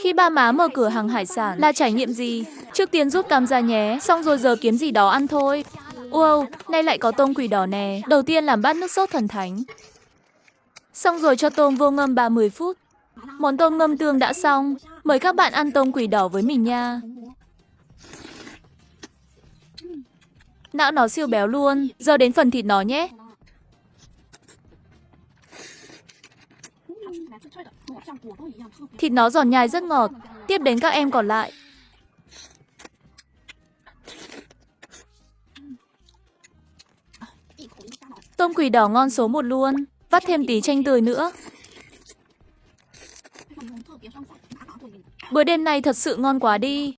Khi ba má mở cửa hàng hải sản là trải nghiệm gì? Trước tiên rút cam ra nhé, xong rồi giờ kiếm gì đó ăn thôi. Wow, nay lại có tôm quỷ đỏ nè. Đầu tiên làm bát nước sốt thần thánh. Xong rồi cho tôm vô ngâm 30 phút. Món tôm ngâm tương đã xong. Mời các bạn ăn tôm quỷ đỏ với mình nha. Não nó siêu béo luôn. Giờ đến phần thịt nó nhé. Thịt nó giòn nhai rất ngọt. Tiếp đến các em còn lại. Tôm quỷ đỏ ngon số 1 luôn. Vắt thêm tí chanh tươi nữa. Bữa đêm này thật sự ngon quá đi.